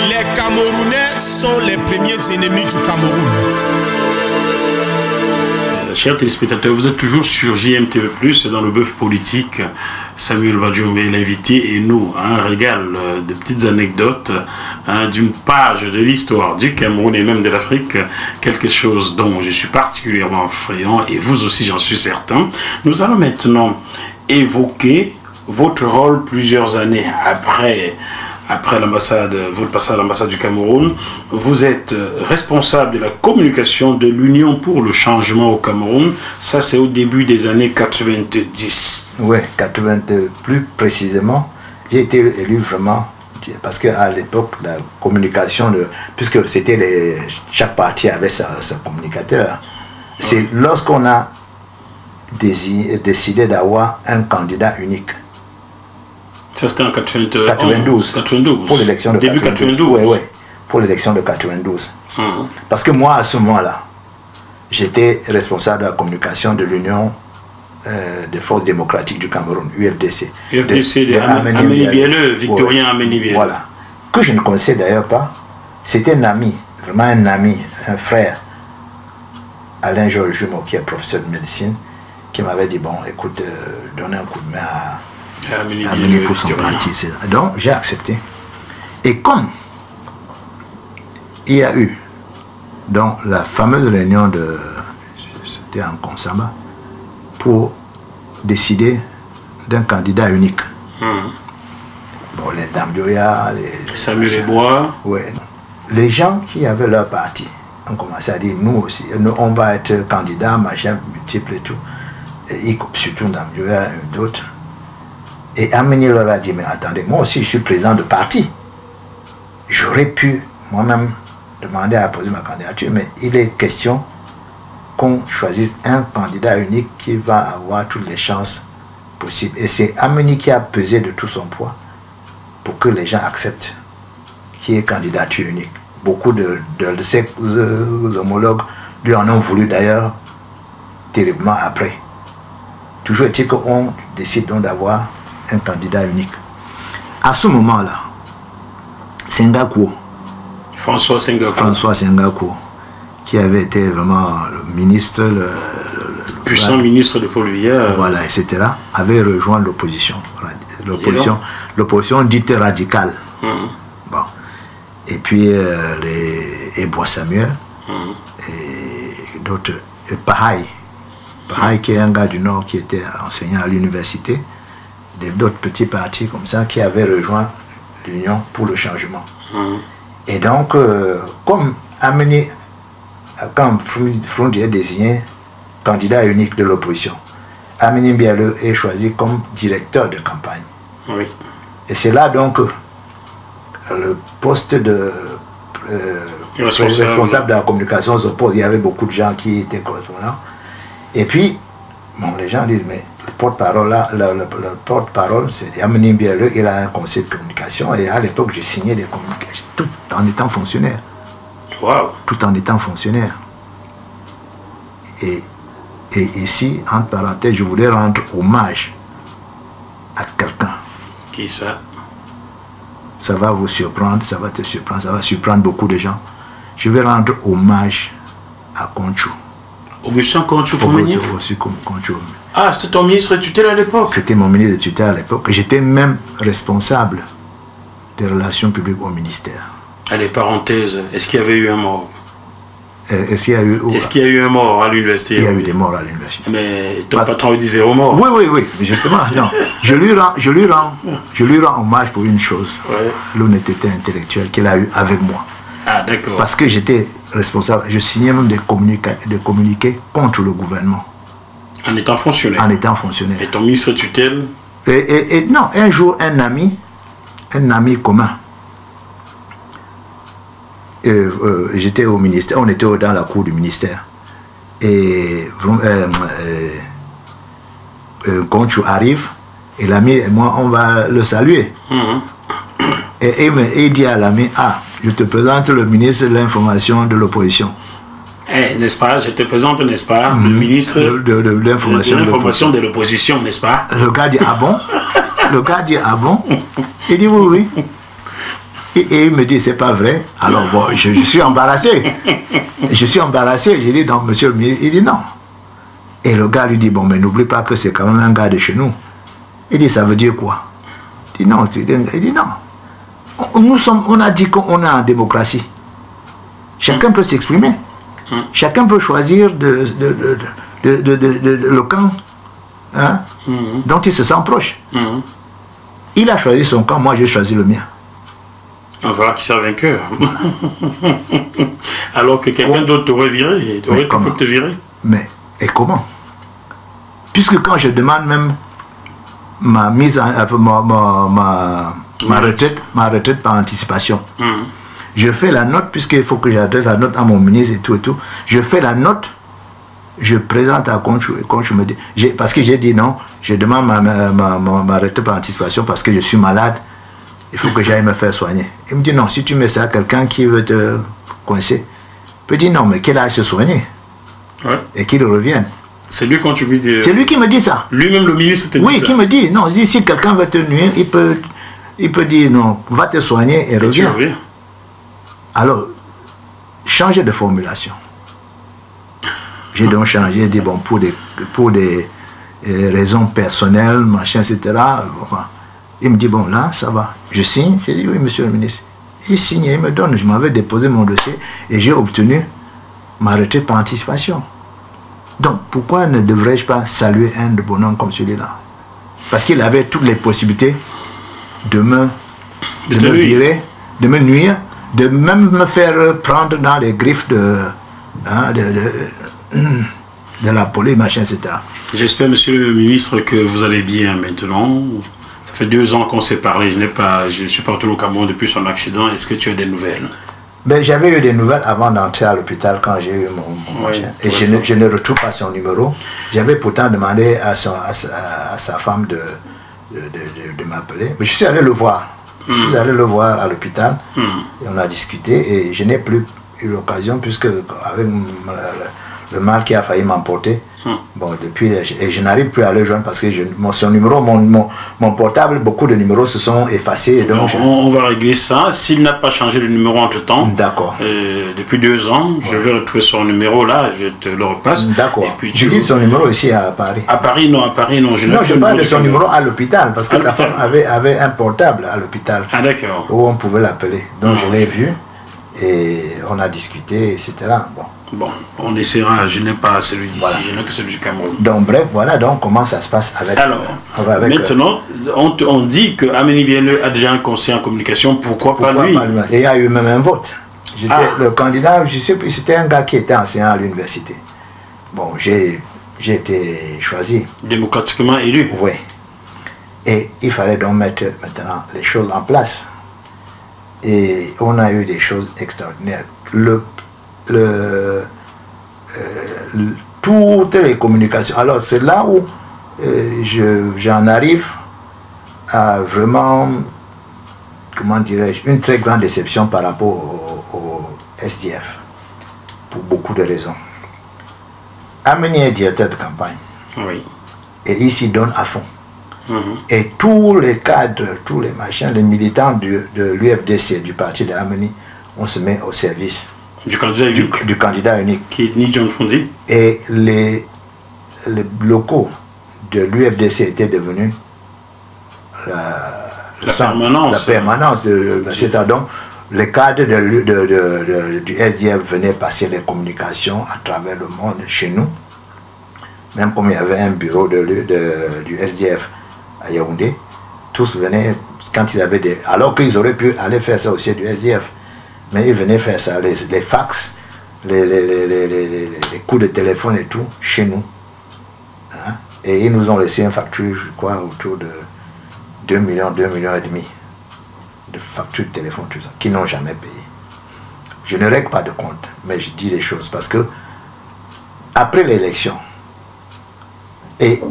Les Camerounais sont les premiers ennemis du Cameroun. Chers téléspectateurs, vous êtes toujours sur JMTV+, dans le bœuf politique. Samuel Badjombe est l'invité et nous, un régal de petites anecdotes, d'une page de l'histoire du Cameroun et même de l'Afrique, quelque chose dont je suis particulièrement friand et vous aussi j'en suis certain. Nous allons maintenant évoquer votre rôle plusieurs années après l'ambassade, votre passage à l'ambassade du Cameroun. Vous êtes responsable de la communication de l'Union pour le changement au Cameroun. Ça, c'est au début des années 90. Oui, 80 plus précisément. J'ai été élu vraiment, parce qu'à l'époque, la communication, puisque c'était chaque parti avait sa communicateur, c'est lorsqu'on a décidé d'avoir un candidat unique. Ça c'était en 92. Pour l'élection de début 92. Oui, oui. Pour l'élection de 92. Parce que moi, à ce moment-là, j'étais responsable de la communication de l'Union des forces démocratiques du Cameroun, UFDC. UFDC de Amélie Bielleux, Victorien Amélie Bielleux. Voilà. Que je ne connaissais d'ailleurs pas. C'était un ami, vraiment un ami, un frère, Alain Georges Jumeau, qui est professeur de médecine, qui m'avait dit, bon, écoute, donnez un coup de main à Amélie pour son parti. Donc j'ai accepté. Et comme il y a eu donc la fameuse réunion de, c'était en Consamba, pour décider d'un candidat unique. Bon, les Ndamdioya, les Samuel Ebois. Ouais. Les gens qui avaient leur parti ont commencé à dire, nous aussi, on va être candidat, machin, multiple et tout. Et surtout Ndamdioya et d'autres. Et Amélie leur a dit, mais attendez, moi aussi je suis président de parti. J'aurais pu moi-même demander à poser ma candidature, mais il est question qu'on choisisse un candidat unique qui va avoir toutes les chances possibles. Et c'est Amélie qui a pesé de tout son poids pour que les gens acceptent qu'il y ait candidature unique. Beaucoup de ses homologues lui en ont voulu d'ailleurs terriblement après. Toujours est-il qu'on décide donc d'avoir un candidat unique. À ce moment-là, François Senghako, qui avait été vraiment le ministre, le puissant ministre de Paul Biya, voilà, etc., avait rejoint l'opposition. L'opposition dite radicale. Bon. Et puis les Ebois Samuel et d'autres. Pahaï, qui est un gars du Nord qui était enseignant à l'université, d'autres petits partis comme ça qui avaient rejoint l'Union pour le changement. Et donc, comme Amélie, quand Frondi est désigné candidat unique de l'opposition, Amélie Bielleux est choisi comme directeur de campagne. Oui. Et c'est là donc le poste de responsable de la communication s'oppose. Il y avait beaucoup de gens qui étaient correspondants. Et puis, bon, les gens disent, mais le porte-parole, là, le porte-parole, c'est Amélie Bielleux, il a un conseil de communication. Et à l'époque, j'ai signé des communications, tout en étant fonctionnaire. Wow. Tout en étant fonctionnaire. Et ici, entre parenthèses, je voulais rendre hommage à quelqu'un. Qui ça? Ça va vous surprendre, ça va te surprendre, ça va surprendre beaucoup de gens. Je vais rendre hommage à Conchou. Augustin Conchou, Conchou. Ah, c'était ton ministre de tutelle à l'époque? C'était mon ministre de tutelle à l'époque. J'étais même responsable des relations publiques au ministère. Allez, parenthèse, est-ce qu'il y avait eu un mort? Est-ce qu'il y a eu un mort à l'université? Il y a eu des morts à l'université. Mais ton patron lui disait zéro mort. Oui. Justement, non. Je lui rends hommage pour une chose. Ouais. L'honnêteté intellectuelle qu'il a eue avec moi. Ah, d'accord. Parce que j'étais responsable. Je signais même des communiqués contre le gouvernement. En étant fonctionnaire? En étant fonctionnaire. Et ton ministre de tutelle? Non, un jour, un ami commun. J'étais au ministère, on était dans la cour du ministère. Et Conchou arrive, et l'ami et moi, on va le saluer. Et il dit à l'ami, ah, je te présente le ministre de l'information de l'opposition. N'est-ce pas? Je te présente, n'est-ce pas, le ministre de l'information de l'opposition, n'est-ce pas? Le gars dit, ah bon? Le gars dit, ah bon? Il dit, oui, oui. Et il me dit, c'est pas vrai. Alors bon, je suis embarrassé. Je suis embarrassé. J'ai dit, non, monsieur le ministre. Il dit, non. Et le gars lui dit, bon, mais n'oublie pas que c'est quand même un gars de chez nous. Il dit, ça veut dire quoi? Il dit, non. Il dit, non. On a dit qu'on est en démocratie. Chacun peut s'exprimer. Chacun peut choisir le camp, hein, dont il se sent proche. Il a choisi son camp, moi j'ai choisi le mien. On verra qui sera vainqueur. Alors que quelqu'un d'autre t'aurait viré, t'aurait fait te virer. Mais, et comment? Puisque quand je demande même ma mise en, ma retraite par anticipation, je fais la note, puisqu'il faut que j'adresse la note à mon ministre et tout, je fais la note, je présente à Conchou, et Conchou me dit, parce que j'ai dit non, je demande ma retraite par anticipation parce que je suis malade, il faut que j'aille me faire soigner. Il me dit non, si tu mets ça à quelqu'un qui veut te coincer, il peut dire non, mais qu'il aille se soigner, et qu'il revienne. C'est lui quand tu lui dis... C'est lui qui me dit ça. Lui-même le ministre te dit ça. Oui, qui me dit, non, si quelqu'un veut te nuire, il peut dire non, va te soigner et reviens. Alors, changer de formulation. J'ai donc changé, dit bon, pour des raisons personnelles, machin, etc. Bon, il me dit bon, là, ça va. Je signe. J'ai dit oui, monsieur le ministre. Il signe, il me donne. Je m'avais déposé mon dossier et j'ai obtenu ma retraite par anticipation. Donc, pourquoi ne devrais-je pas saluer un bonhomme comme celui-là? Parce qu'il avait toutes les possibilités de me virer, de me nuire, de même me faire prendre dans les griffes de la police, machin, etc. J'espère, monsieur le ministre, que vous allez bien maintenant. Ça fait 2 ans qu'on s'est parlé. Je ne suis pas retourné au Cameroun depuis son accident. Est-ce que tu as des nouvelles? Ben, j'avais eu des nouvelles avant d'entrer à l'hôpital quand j'ai eu mon machin. Et je ne retrouve pas son numéro. J'avais pourtant demandé à sa femme de m'appeler. Mais je suis allé le voir. Je suis allé le voir à l'hôpital. Et on a discuté et je n'ai plus eu l'occasion puisque avec le mal qui a failli m'emporter, bon, depuis, et je n'arrive plus à le joindre parce que son numéro, mon portable, beaucoup de numéros se sont effacés. Et donc on va régler ça. S'il n'a pas changé de numéro entre temps, d'accord. Depuis 2 ans, je vais retrouver son numéro là, je te le repasse. D'accord. Je dis son numéro ici à Paris. À Paris, non, je parle de son numéro à l'hôpital parce que sa femme avait un portable à l'hôpital. Ah, d'accord. Où on pouvait l'appeler. Donc je l'ai vu et on a discuté, etc. Bon, on essaiera, je n'ai pas celui d'ici, je n'ai que celui du Cameroun. Donc bref, voilà donc comment ça se passe avec... Alors, maintenant, on dit que Aménie Bienle a déjà un conseil en communication, pourquoi pas lui? Et il y a eu même un vote. Le candidat, je sais plus, c'était un gars qui était enseignant à l'université. Bon, j'ai été choisi. Démocratiquement élu. Oui. Et il fallait donc mettre maintenant les choses en place. Et on a eu des choses extraordinaires. Toutes les communications. Alors c'est là où j'en arrive à vraiment, comment dirais-je, une très grande déception par rapport au SDF, pour beaucoup de raisons. Aménie est directeur de campagne. Oui. Et il s'y donne à fond. Et tous les cadres, tous les machins, les militants de l'UFDC, du parti de Aménie, on se met au service du candidat unique. Qui est Ni John Fondi. Et les locaux de l'UFDC étaient devenus la permanence. C'est-à-dire donc, les cadres du SDF venaient passer les communications à travers le monde chez nous. Même comme il y avait un bureau du SDF à Yaoundé, tous venaient, quand ils avaient des... Alors qu'ils auraient pu aller faire ça aussi du SDF. Mais ils venaient faire ça, les fax, les coups de téléphone et tout, chez nous. Hein? Et ils nous ont laissé une facture, je crois, autour de 2 millions et demi de factures de téléphone, tout ça, qu'ils n'ont jamais payé. Je ne règle pas de compte, mais je dis les choses parce que, après l'élection, et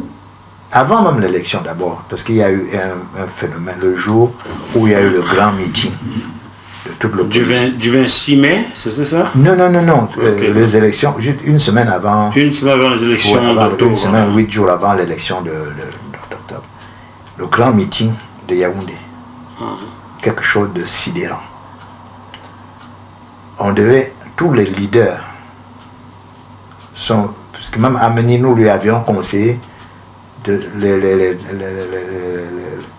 avant même l'élection d'abord, parce qu'il y a eu un phénomène, le jour où il y a eu le grand meeting, de toute l'opposition. Du 26 mai, c'est ça? Non, non, non, non. Okay. Les élections, juste une semaine avant. Une semaine avant les élections d'octobre. Une semaine, 8 jours avant l'élection d'octobre. Le grand meeting de Yaoundé. Quelque chose de sidérant. On devait, tous les leaders sont, parce que même Ameni, nous lui avions conseillé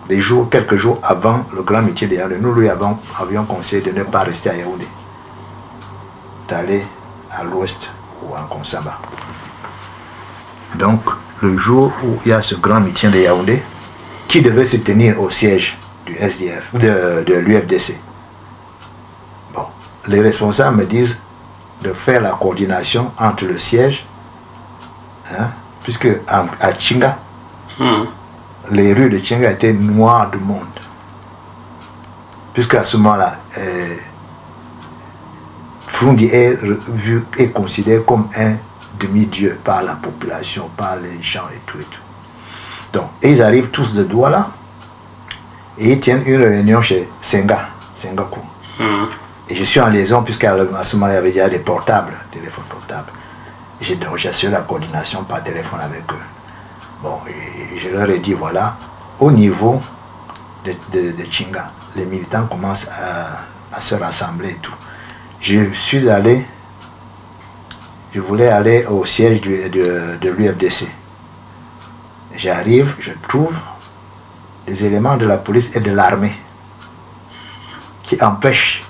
les jours, quelques jours avant le grand meeting de Yaoundé, nous lui avions conseillé de ne pas rester à Yaoundé, d'aller à l'ouest ou en Konsaba. Donc, le jour où il y a ce grand meeting de Yaoundé, qui devait se tenir au siège du SDF, de l'UFDC. Bon, les responsables me disent de faire la coordination entre le siège, hein, puisque à Tchinga, les rues de Tchinga étaient noires de monde. Puisque à ce moment-là, Frundi est vu et considéré comme un demi-dieu par la population, par les gens et tout et tout. Donc, ils arrivent tous de Douala et ils tiennent une réunion chez Sengaku. Et je suis en liaison, puisqu'à ce moment-là, il y avait déjà des portables, téléphones portables. Donc, j'ai assuré la coordination par téléphone avec eux. Bon, et je leur ai dit, voilà, au niveau de Tchinga, les militants commencent à se rassembler et tout. Je suis allé, je voulais aller au siège de l'UFDC. J'arrive, je trouve des éléments de la police et de l'armée qui m'empêchent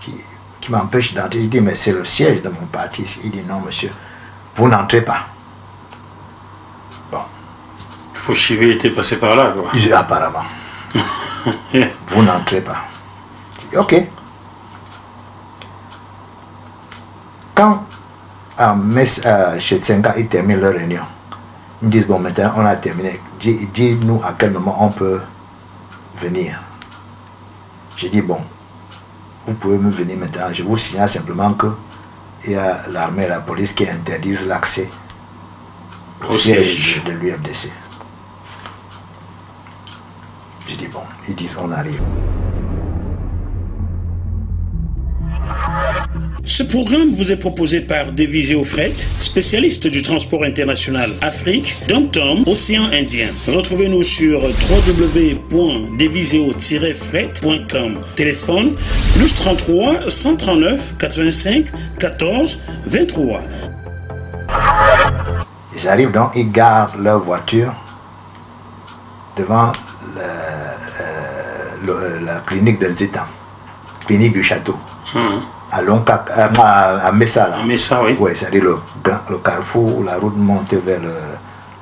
d'entrer. Je dis, mais c'est le siège de mon parti ici. Il dit, non monsieur, vous n'entrez pas. Bon. Fauchivé était passé par là, quoi. Apparemment. Vous n'entrez pas. Je dis, ok. Quand chez Tsenga, ils terminent leur réunion, ils me disent, bon, maintenant on a terminé, dis-nous à quel moment on peut venir. J'ai dit, bon, vous pouvez me venir maintenant, je vous signale simplement qu'il y a l'armée et la police qui interdisent l'accès au siège de l'UFDC. J'ai dit, bon, ils disent, on arrive. Ce programme vous est proposé par Deviseo Fret, spécialiste du transport international Afrique, Dom-Tom, Océan Indien. Retrouvez-nous sur www.deviseo-fret.com. Téléphone +33 139 85 14 23. Ils arrivent donc, ils garent leur voiture devant la clinique de Nzeta, clinique du château. À Messa, là. À Messa, oui. Oui, c'est-à-dire le carrefour où la route monte vers le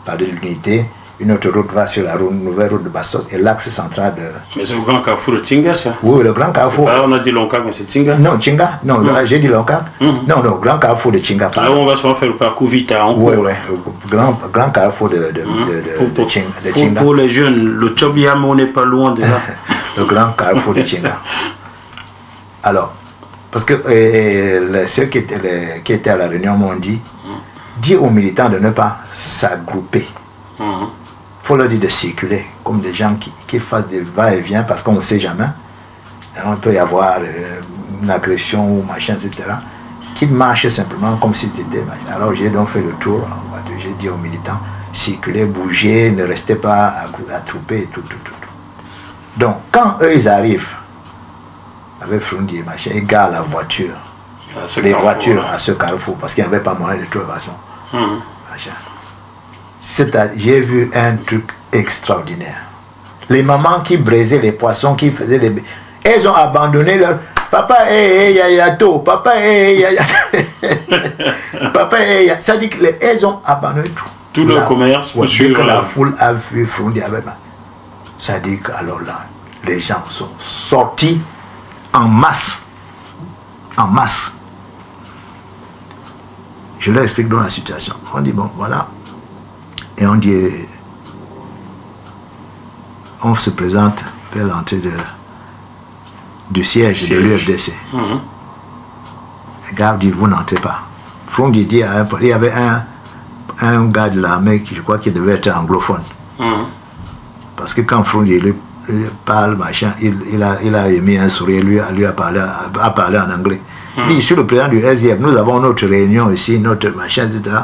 palais de l'Unité. Une autre route va sur la nouvelle route de Bastos et l'axe central de... Mais c'est le grand carrefour de Tchinga, ça? Oui, le grand carrefour. On a dit Lonkac, mais c'est Tchinga? Non, Tchinga. Non, j'ai dit Lonkac. Non, non, grand carrefour de Tchinga. Là, on va souvent faire le parcours vite en cours. Oui, oui, grand carrefour de Tchinga. Pour les jeunes, le Tchobiam, on n'est pas loin de là. Le grand carrefour de Tchinga. Alors, parce que ceux qui étaient à la réunion m'ont dit, dis aux militants de ne pas s'agrouper. Il faut leur dire de circuler, comme des gens qui fassent des va-et-vient, parce qu'on ne sait jamais. On peut y avoir une agression ou machin, etc. Qu'ils marchent simplement comme si c'était... Alors j'ai donc fait le tour, j'ai dit aux militants, circulez, bougez, ne restez pas attroupés et tout. Donc, quand eux, ils arrivent, avec Frundi et machin, ils garent la voiture, les voitures à ce carrefour, parce qu'il n'y avait pas moyen de toute façon. J'ai vu un truc extraordinaire. Les mamans qui braisaient les poissons, qui faisaient les... Elles ont abandonné leur... Papa, yayato, papa, yayato. Papa, yayato. Ça dit qu'elles ont abandonné tout. Tout leur commerce, pour que la foule a vu Frundi avec moi. Ça dit qu'alors là, les gens sont sortis en masse. En masse. Je leur explique dans la situation. On dit, bon, voilà. Et on dit, on se présente vers l'entrée du siège de l'UFDC. Le gars dit, vous n'entrez pas. Frundi dit, il y avait un gars de l'armée qui, je crois, qui devait être anglophone. Parce que quand Frundi est parle, machin, il a émis un sourire, lui a parlé en anglais. Il dit, je suis le président du SDF, nous avons notre réunion ici, notre machin, etc.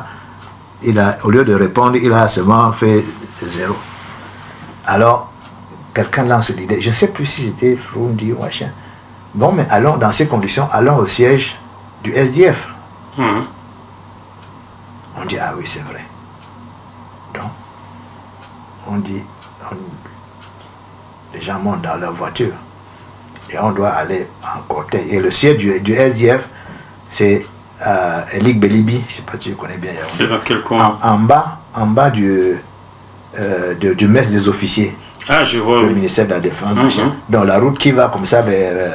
Au lieu de répondre, il a seulement fait 0. Alors, quelqu'un lance l'idée, je ne sais plus si c'était Frundi ou machin. Bon, mais allons, dans ces conditions, allons au siège du SDF. On dit, ah oui, c'est vrai. Donc, on dit, les gens montent dans leur voiture et on doit aller en cortège. Et le siège du SDF, c'est Elik Belibi, je ne sais pas si tu connais bien. C'est dans quel coin? En bas du mess des officiers. Ah, je vois. Le ministère de la Défense. Dans la route qui va comme ça vers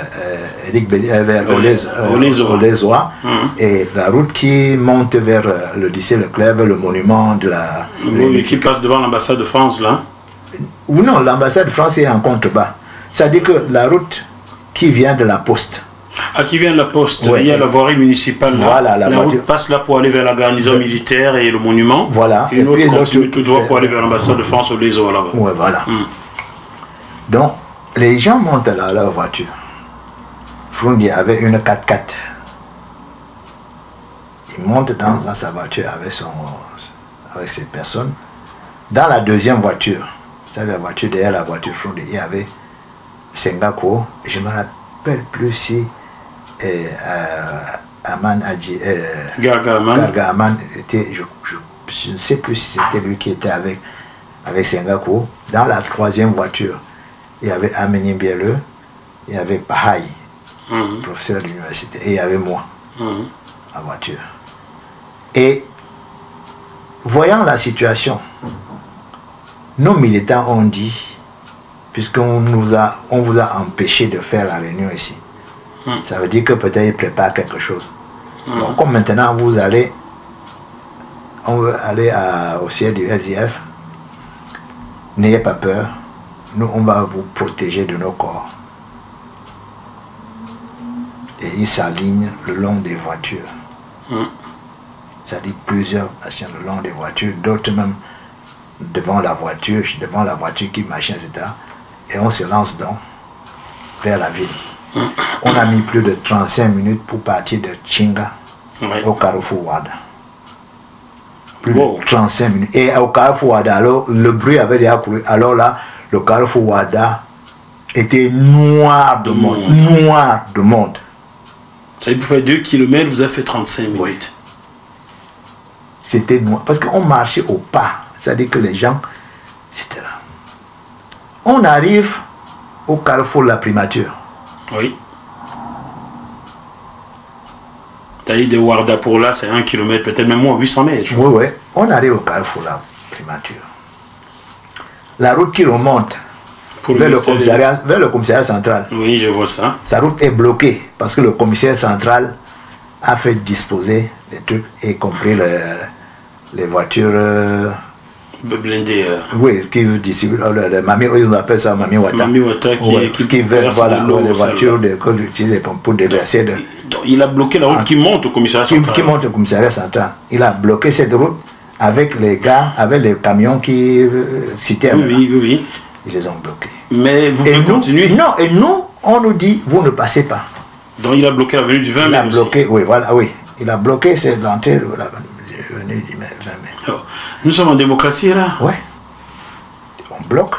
Olezoa. Et la route qui monte vers le lycée Leclerc, vers le monument de la... Oui, qui passe devant l'ambassade de France, là. Ou non, l'ambassade de France est en contrebas. C'est-à-dire que la route qui vient de la poste. Ah, qui vient de la poste. Ouais, il y a la voirie municipale là. Voilà, la route passe là pour aller vers la garnison militaire et le monument. Voilà. Et une autre continue tout droit pour aller vers l'ambassade de France au Lézo là-bas. Ouais, voilà. Donc, les gens montent dans leur voiture. Frundi avait une 4x4. Il monte dans sa voiture avec ses personnes. Dans la deuxième voiture, c'est la voiture derrière la voiture Frundi, il y avait Sengako. Je ne me rappelle plus si Aman Adji, Garga Aman était, je ne sais plus si c'était lui qui était avec Sengako. Dans la troisième voiture, il y avait Aménie Bieleux, il y avait Pahaï, professeur de l'université, et il y avait moi, en voiture. Et voyant la situation, nos militants ont dit, puisqu'on vous a empêché de faire la réunion ici, ça veut dire que peut-être ils préparent quelque chose. Donc comme maintenant on veut aller au siège du SDF, n'ayez pas peur, nous on va vous protéger de nos corps. Et ils s'alignent le long des voitures. Ça dit plusieurs machins le long des voitures, d'autres même devant la voiture qui machin, etc. Et on se lance donc vers la ville. On a mis plus de 35 minutes pour partir de Chinga au Carrefour Wada. Plus de 35 minutes. Et au Carrefour Wada, alors le bruit avait déjà couru. Alors là, le Carrefour Wada était noir de monde. Noir de monde. Ça veut dire que vous faites 2 km, vous avez fait 35 minutes. Oui. C'était noir. Parce qu'on marchait au pas. C'est-à-dire que les gens, c'était là. On arrive au Carrefour La Primature. Oui. T'as dit de Warda pour là, c'est 1 km, peut-être même moins 800 mètres. Oui, oui. On arrive au Carrefour La Primature. La route qui remonte vers le commissariat central. Oui, je vois ça. Sa route est bloquée parce que le commissaire central a fait disposer des trucs, y compris les voitures blindées. Oui, qui distribuent, on appelle ça Mami Wata. Mami Wata qui veut, voilà, les voitures pour déverser. Il a bloqué la route qui monte au commissariat central. Qui monte au commissariat central. Il a bloqué cette route avec les gars, avec les camions qui citaient. Oui. Ils les ont bloqués. Mais vous pouvez continuer. Non, et nous, on nous dit, vous ne passez pas. Donc il a bloqué l'avenue du 20 mai. Il a bloqué, oui, voilà, oui. Il a bloqué, c'est l'entrée de l'avenue du 20 mai. Alors, nous sommes en démocratie là. Oui. On bloque.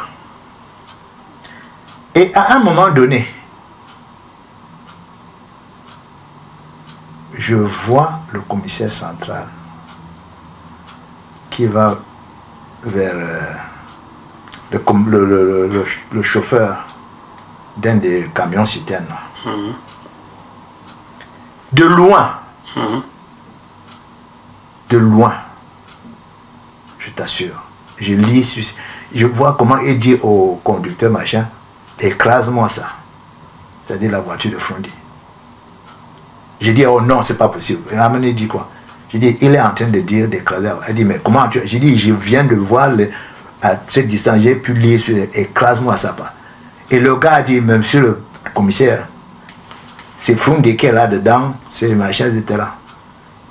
Et à un moment donné, je vois le commissaire central qui va vers le chauffeur d'un des camions citernes. De loin, je t'assure, je vois comment il dit au conducteur machin, écrase-moi ça, c'est-à-dire la voiture de Frundi. J'ai dit, oh non, c'est pas possible. Il dit quoi? J'ai dit, il est en train de dire d'écraser. Elle dit, mais comment tu... J'ai dit, je viens de voir à cette distance, j'ai pu lire sur écrase-moi ça pas. Et le gars a dit, mais monsieur le commissaire, c'est Frundi qui est là-dedans, c'est les machins, etc.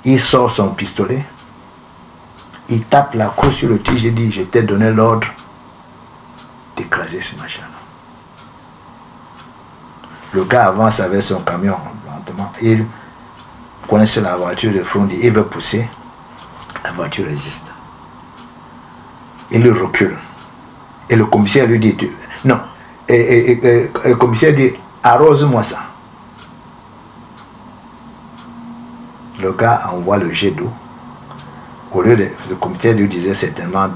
Il sort son pistolet, il tape la croix sur le tige, j'ai dit, je t'ai donné l'ordre d'écraser ce machin-là. Le gars avance avec son camion lentement. Il coince la voiture de Frondi. Il veut pousser. La voiture résiste. Il recule. Et le commissaire lui dit, non. Et le commissaire dit, arrose-moi ça. Le gars envoie le jet d'eau. Au lieu de, le commissaire lui disait certainement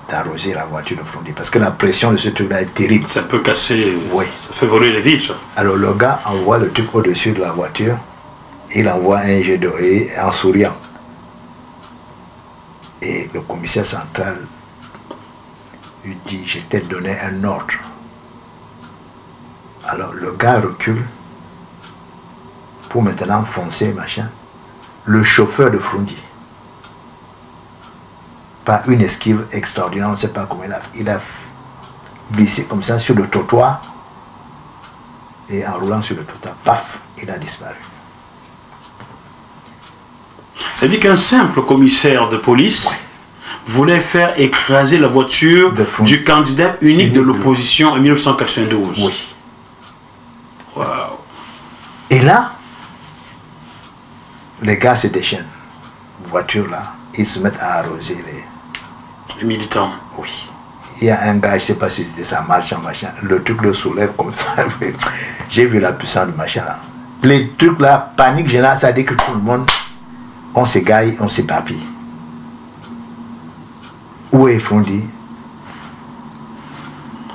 d'arroser la voiture de Frondi. Parce que la pression de ce truc-là est terrible. Ça peut casser, oui. Ça fait voler les vitres. Alors le gars envoie le truc au-dessus de la voiture. Il envoie un jet d'eau en souriant. Et le commissaire central lui dit, je t'ai donné un ordre. Alors le gars recule pour maintenant foncer, machin. Le chauffeur de Frondi, par une esquive extraordinaire, on ne sait pas comment il a glissé comme ça sur le trottoir, et en roulant sur le trottoir, paf, il a disparu. Ça veut dire qu'un simple commissaire de police voulait faire écraser la voiture du candidat unique de l'opposition en 1992. Oui. Wow. Et là, les gars se déchaînent. Voiture là, ils se mettent à arroser les militants. Oui. Il y a un gars, je ne sais pas si c'était ça, marchand, machin. Le truc le soulève comme ça. J'ai vu la puissance du machin là. Les trucs là, panique générale, ça dit que tout le monde, on s'égaille, on s'éparpille. Où est Frondi?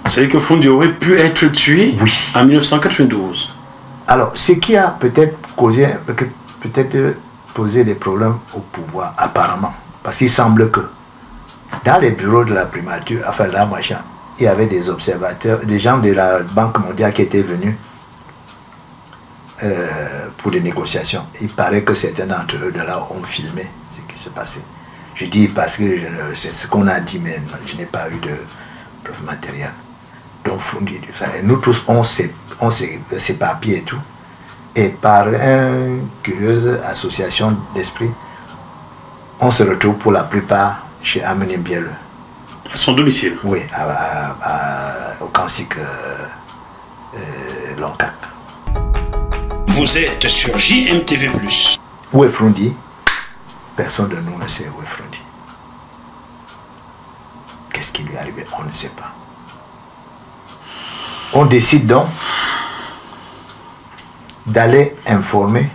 C'est-à-dire que Frondi aurait pu être tué en 1992. Alors, ce qui a peut-être causé, peut-être posé des problèmes au pouvoir, apparemment. Parce qu'il semble que dans les bureaux de la primature, enfin là, machin, il y avait des observateurs, des gens de la Banque mondiale qui étaient venus pour des négociations. Il paraît que certains d'entre eux de là ont filmé ce qui se passait. Je dis parce que c'est ce qu'on a dit, mais je n'ai pas eu de preuve matérielle. Donc, et nous tous, on s'éparpille et tout. Et par une curieuse association d'esprit, on se retrouve pour la plupart chez Ameni Bieleux. À son domicile? Oui, au Kansik Loncac. Vous êtes sur JMTV+. Où est Frondi? Personne de nous ne sait où est Frondi. Qu'est-ce qui lui est arrivé? On ne sait pas. On décide donc d'aller informer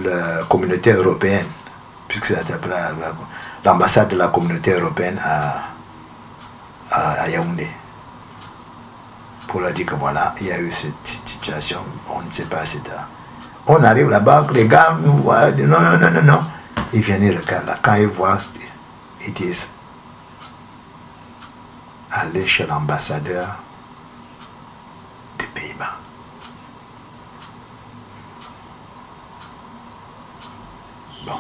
la communauté européenne, puisque c'est l'ambassade de la communauté européenne à Yaoundé, pour leur dire que voilà, il y a eu cette situation, on ne sait pas, etc. On arrive là-bas, les gars nous voient, non, non, non, non, non. Ils viennent le cas là, quand ils voient, ils disent, allez chez l'ambassadeur des Pays-Bas. Bon.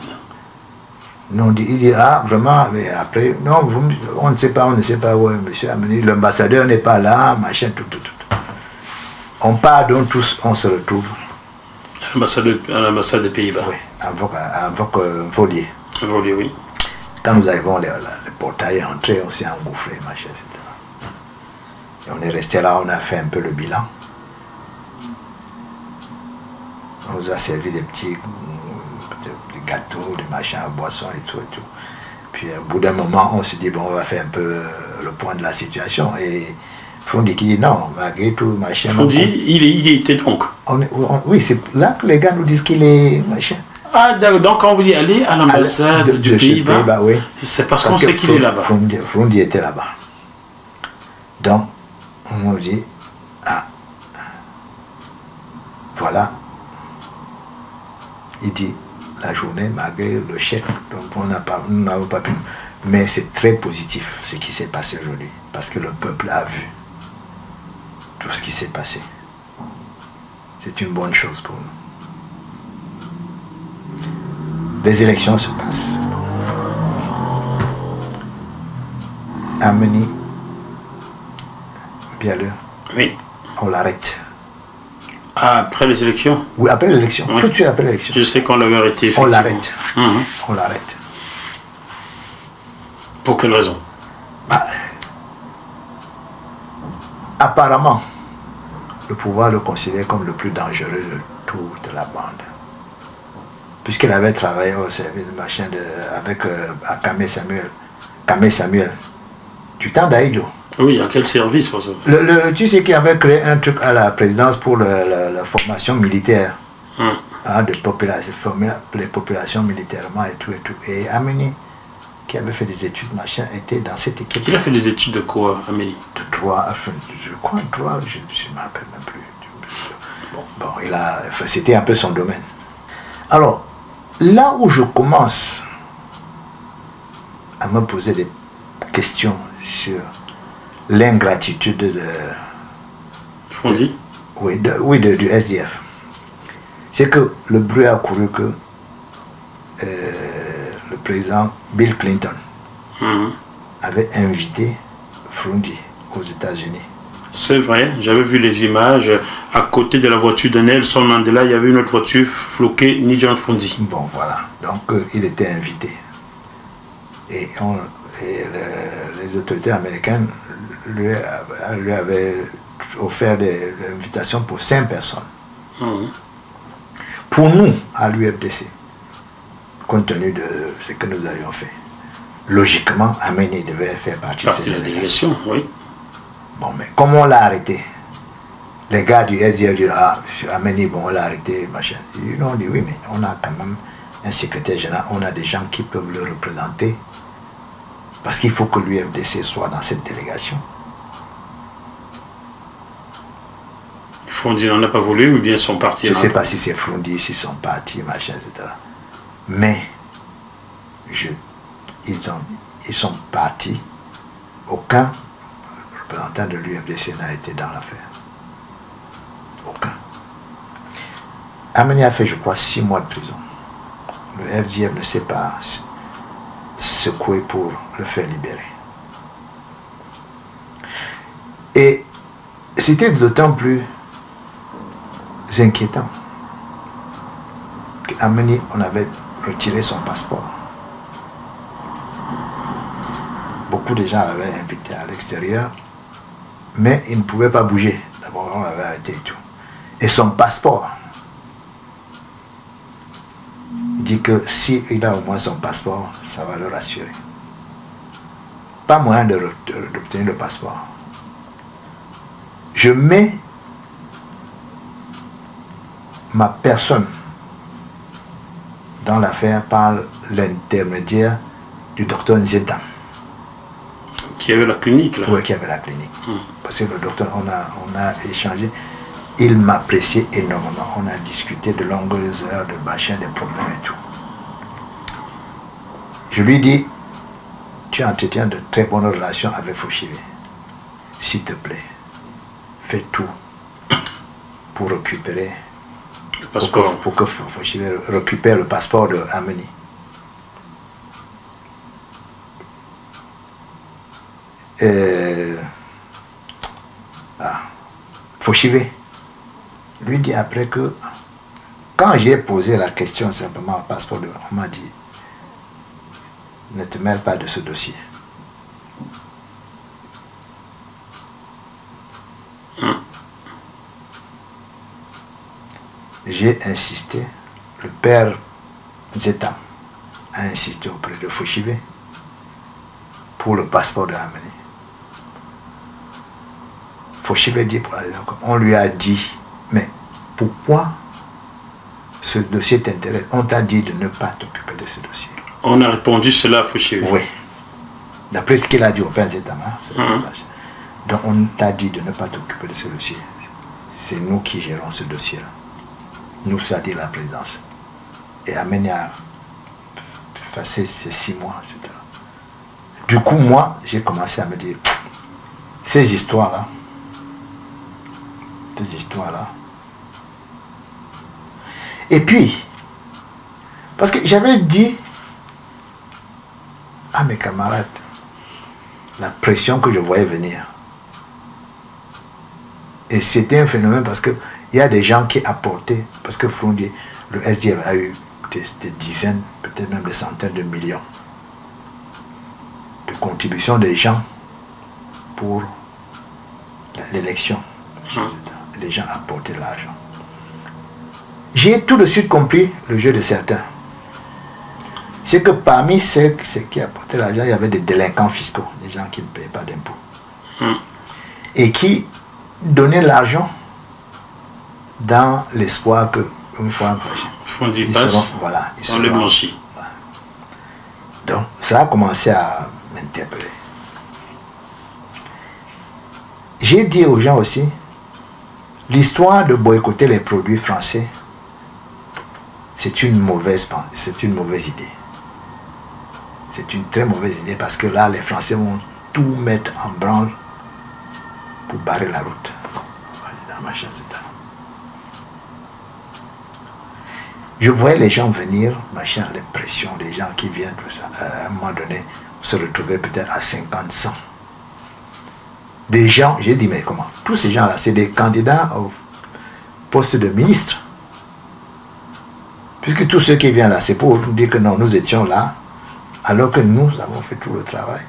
Non, il dit, ah, vraiment, mais après, non, on ne sait pas, ouais, monsieur Ameni, l'ambassadeur n'est pas là, machin, tout. On part donc tous, on se retrouve. À l'ambassade des Pays-Bas. Oui, invoque Volier. Volier, oui. Quand nous arrivons, le portail est entré, on s'est engouffré, machin, etc. Et on est resté là, on a fait un peu le bilan. On nous a servi des petits gâteaux, des machins à boisson et tout. Puis au bout d'un moment, on s'est dit, bon, on va faire un peu le point de la situation. Et Frondi qui dit non, malgré tout, machin. Frondi, il était donc. Oui, c'est là que les gars nous disent qu'il est machin. Ah, donc quand on vous dit aller à l'ambassade du Pays-Bas, oui. C'est parce qu'on sait qu'il est là-bas. Frondi était là-bas. Donc, on nous dit, ah, voilà. Il dit, la journée, malgré le chèque, donc nous n'avons pas pu. Mais c'est très positif ce qui s'est passé aujourd'hui, parce que le peuple a vu tout ce qui s'est passé. C'est une bonne chose pour nous. Les élections se passent. Ameni Bieleux, oui. On l'arrête. Après les élections? Oui, après l'élection, oui. Tout de suite après l'élection. Je sais qu'on l'avait arrêté. On l'arrête. On l'arrête. Pour quelle raison? Apparemment, le pouvoir le considérait comme le plus dangereux de toute la bande. Puisqu'il avait travaillé au service avec Kamé Samuel, du temps d'Aïdjo. Oui, à quel service pour ça? Tu sais qu'il avait créé un truc à la présidence pour la formation militaire. Les populations militairement et tout. Et Aménie, qui avait fait des études, était dans cette équipe. Il a fait des études de quoi, Amélie? De droit, je ne me rappelle même plus. Bon, c'était un peu son domaine. Alors, là où je commence à me poser des questions sur l'ingratitude du SDF, c'est que le bruit a couru que le président Bill Clinton avait invité Frondi aux États-Unis. C'est vrai, j'avais vu les images. À côté de la voiture de Nelson Mandela, il y avait une autre voiture floquée, ni John Frondi. Bon, voilà. Donc, il était invité. Et les autorités américaines lui avaient offert l'invitation pour 5 personnes. Pour nous, à l'UFDC, compte tenu de ce que nous avions fait, logiquement, Aménie devait faire partie de cette délégation. Oui. Bon, mais comme on l'a arrêté, les gars du SDF disent, Aménie, bon, on l'a arrêté, machin. Ils ont dit, oui, mais on a quand même un secrétaire général, on a des gens qui peuvent le représenter, parce qu'il faut que l'UFDC soit dans cette délégation. Frondi n'en a pas voulu, ou bien son parti? Je ne sais pas si c'est Frondi, si son parti, machin, etc. Mais, ils sont partis, aucun représentant de l'UFDC n'a été dans l'affaire. Aucun. Aménie a fait, je crois, 6 mois de prison. Le FDF ne s'est pas secoué pour le faire libérer. Et c'était d'autant plus inquiétant qu'Aménie, on avait retiré son passeport. Beaucoup de gens l'avaient invité à l'extérieur, mais il ne pouvait pas bouger. D'abord, on l'avait arrêté et tout. Et son passeport, il dit que s'il a au moins son passeport, ça va le rassurer. Pas moyen d'obtenir le passeport. Je mets ma personne dans l'affaire par l'intermédiaire du docteur Nzedam. Qui avait la clinique, là? Oui, qui avait la clinique. Parce que le docteur, on a échangé. Il m'appréciait énormément. On a discuté de longues heures, de machin, des problèmes et tout. Je lui dis, tu entretiens de très bonnes relations avec Foshivé. S'il te plaît, fais tout pour récupérer le passeport. Pour que Foshivé récupère le passeport de Aménie. Foshivé lui dit après que quand j'ai posé la question simplement au passeport, on m'a dit ne te mêle pas de ce dossier. J'ai insisté, le père Zetam a insisté auprès de Foshivé pour le passeport de Aménie. Foshivé dit pour aller encore. On lui a dit, mais pourquoi ce dossier t'intéresse? On t'a dit de ne pas t'occuper de ce dossier. On a répondu cela à Foshivé. Oui. D'après ce qu'il a dit au père Zetam. Donc on t'a dit de ne pas t'occuper de ce dossier. C'est nous qui gérons ce dossier-là. Nous, c'est-à-dire la présidence. Et Aménie a passé ces 6 mois, etc. Du coup, moi, j'ai commencé à me dire, ces histoires-là, et puis, parce que j'avais dit à mes camarades la pression que je voyais venir. Et c'était un phénomène parce qu'il y a des gens qui apportaient, parce que Frondi, le SDF a eu des dizaines, peut-être même des centaines de millions de contributions des gens pour l'élection. les gens apportaient l'argent. J'ai tout de suite compris le jeu de certains. C'est que parmi ceux qui apportaient l'argent, il y avait des délinquants fiscaux, des gens qui ne payaient pas d'impôts. Et qui donnaient l'argent dans l'espoir qu'une fois ils seront, voilà, ils seront les blanchis. Voilà. Donc ça a commencé à m'interpeller. J'ai dit aux gens aussi, l'histoire de boycotter les produits français, c'est une mauvaise idée. C'est une très mauvaise idée parce que là, les Français vont tout mettre en branle pour barrer la route. Je voyais les gens venir, machin, les pressions, les gens qui viennent, tout ça. À un moment donné, se retrouver peut-être à 50, 100. Des gens, j'ai dit, mais comment? Tous ces gens-là, c'est des candidats au poste de ministre. Puisque tous ceux qui viennent là, c'est pour dire que non, nous étions là, alors que nous avons fait tout le travail.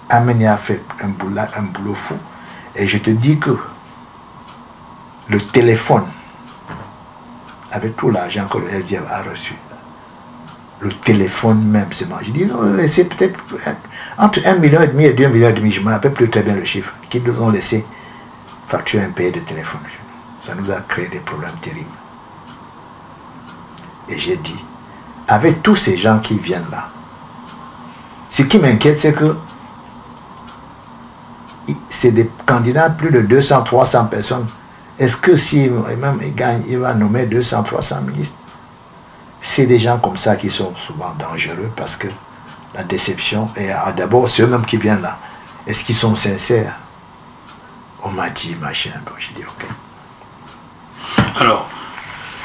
Ameni a fait un boulot fou. Et je te dis que le téléphone, avec tout l'argent que le SDF a reçu, le téléphone même, c'est moi. Je dis, on laissé peut-être entre 1,5 million et 2,5 millions, je ne me rappelle plus très bien le chiffre, qui nous ont laissé facturer un payé de téléphone. Ça nous a créé des problèmes terribles. Et j'ai dit, avec tous ces gens qui viennent là, ce qui m'inquiète, c'est que c'est des candidats, plus de 200, 300 personnes. Est-ce que si même il gagne, il va nommer 200, 300 ministres? C'est des gens comme ça qui sont souvent dangereux parce que la déception, et d'abord ceux-mêmes qui viennent là, est-ce qu'ils sont sincères? On m'a dit machin, bon, j'ai dit ok. Alors,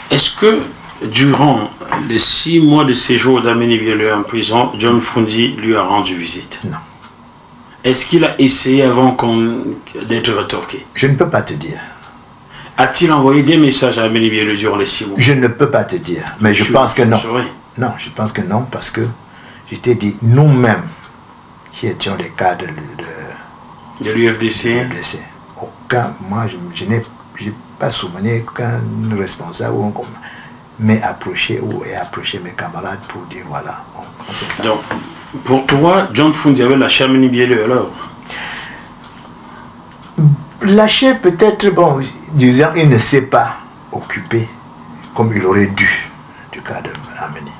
est-ce que durant les 6 mois de séjour d'Ameni Biéle en prison, John Frondi lui a rendu visite? Non. Est-ce qu'il a essayé avant d'être rétorqué? Je ne peux pas te dire. A-t-il envoyé des messages à Ameni Biéle durant les 6 mois? Je ne peux pas te dire, mais je pense que non. Non, je pense que non, parce que je t'ai dit, nous-mêmes, qui étions les cadres de l'UFDC, moi, je n'ai pas souvenir qu'un responsable m'ait approché ou ait approché mes camarades pour dire, voilà, on s'est fait. Donc, pour toi, John Frondi avait lâché Ameni Biéle alors? Lâché peut-être, bon, disant, il ne s'est pas occupé comme il aurait dû du cas de Ameni.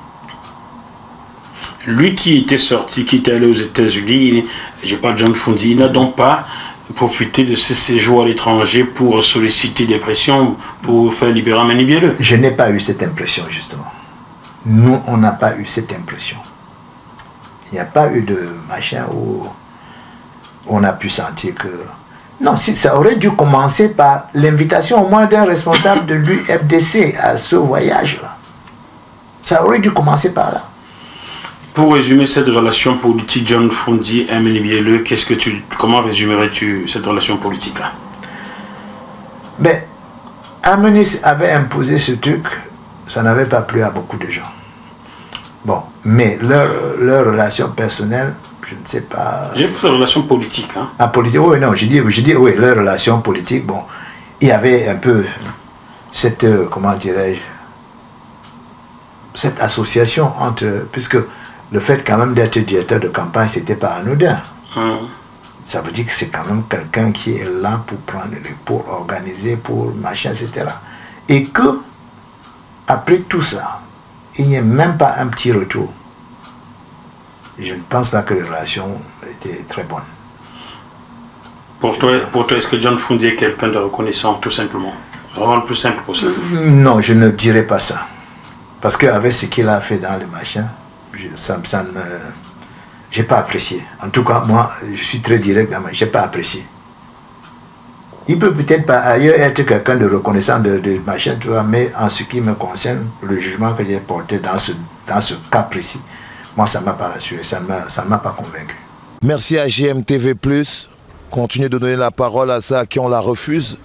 Lui qui était sorti, qui était allé aux États-Unis, je parle de John Frondi, il n'a donc pas profité de ses séjours à l'étranger pour solliciter des pressions pour faire libérer Ameni Biéle? Je n'ai pas eu cette impression, justement. Nous, on n'a pas eu cette impression. Il n'y a pas eu de machin où on a pu sentir que... Non, si, ça aurait dû commencer par l'invitation au moins d'un responsable de l'UFDC à ce voyage-là. Ça aurait dû commencer par là. Pour résumer cette relation politique John Frondi, Ameni Biéle, comment résumerais-tu cette relation politique-là? Ben, Ameni avait imposé ce truc, ça n'avait pas plu à beaucoup de gens. Bon, mais leur relation personnelle, je ne sais pas. J'ai pas de relation politique. Hein? Ah, politique, oui, non, je dis oui, leur relation politique, bon, il y avait un peu cette, comment dirais-je, cette association entre, puisque le fait quand même d'être directeur de campagne, c'était pas anodin. Ça veut dire que c'est quand même quelqu'un qui est là pour prendre, pour organiser, pour machin, etc. Et que, après tout ça, il n'y a même pas un petit retour. Je ne pense pas que les relations étaient très bonnes. Pour toi, est-ce que John Frondi est quelqu'un de reconnaissant, tout simplement? Vraiment le plus simple possible? Non, je ne dirais pas ça. Parce qu'avec ce qu'il a fait dans le machin, j'ai pas apprécié. En tout cas, moi, je suis très direct dans j'ai pas apprécié. Il peut peut-être par ailleurs être quelqu'un de reconnaissant de machin, tu vois, mais en ce qui me concerne, le jugement que j'ai porté dans ce cas précis, moi, ça ne m'a pas rassuré, ça ne m'a pas convaincu. Merci à GMTV+. Continuez de donner la parole à ceux à qui on la refuse.